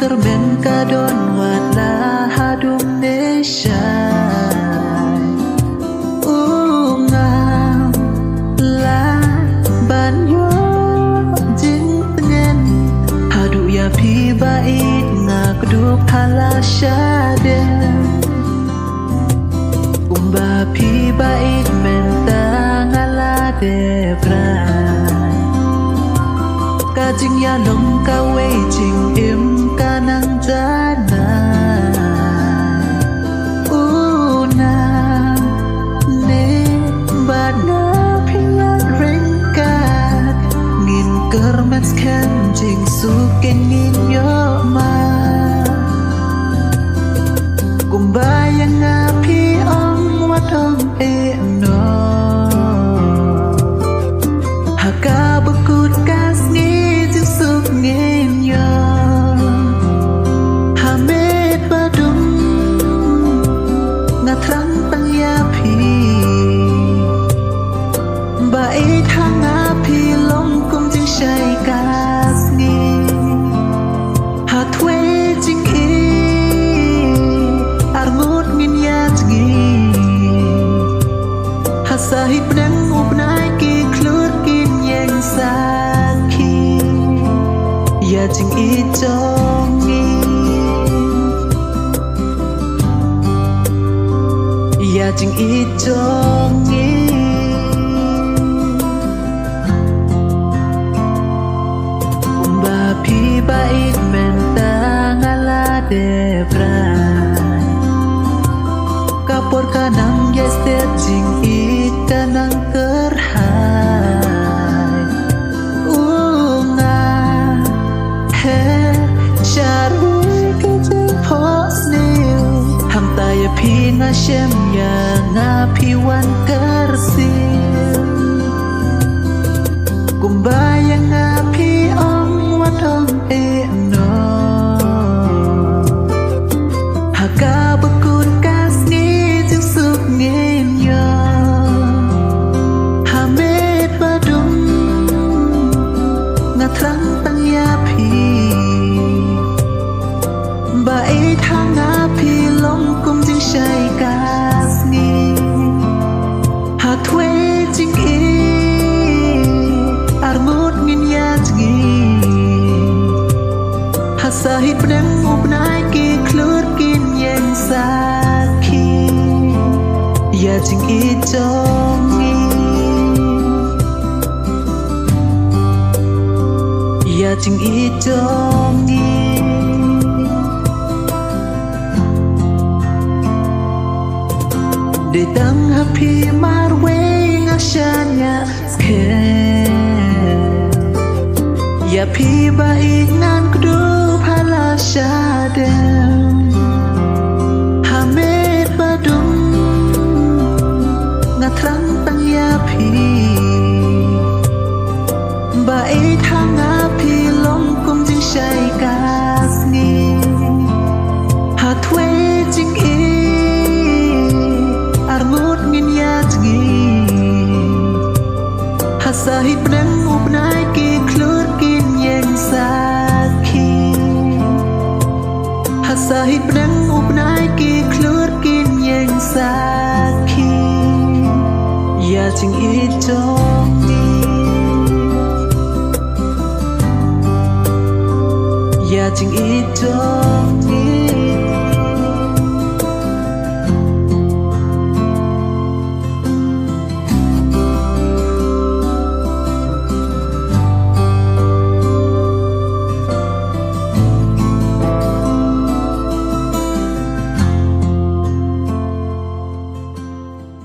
kermen kadon wala hadum nesha ungam la banyo jing tengen hadu ya pi bait ngak du phala shade umba pi bait menta ngala de bra kajing ya long ka wei jing im ka nang jana una ne bana phia ring ka ngin kermat kan jing su ken ngin yo ma kumbayang api ong watong e no haka bekut kas ngi suk ngin yo hamet badum ngatrang tang ya pi bai thang api long kum jing shai kas ngi ha thwe jing e armut ngin ya jgi ha sahib nang upnai ki klut kin yang sa ya jing I jongi ya jing I jongi umba pi bait menta ngala debra kapor kanang yester jing I kanang kerhai pi nga shem ya nga pi wan kersil kumbayang nga pi ong watong e no haka bekut kas ngi jing suk ngin yo hamet badum nga trang tang ya pi bai thang nga pi long kum jing shai kas ngi ha thwe jing e armut ngin ya jgi ha sahib nang upnai ki klut kin yen sakhi ya jing I jongi ya jing I jongi để tăng happy marwe ngashanya ske ya pi bai ngan kudu phala shade hamet badum ngatrang tang ya pi bai thang api long kum jing shai kas ngi ha thwe jing e armut ngin ya jgi ha sahib nang upnai ki klut kin yang sakhi ha sahib nang upnai ki klut kin yang sakhi ya jing I jongi ya jing I jongi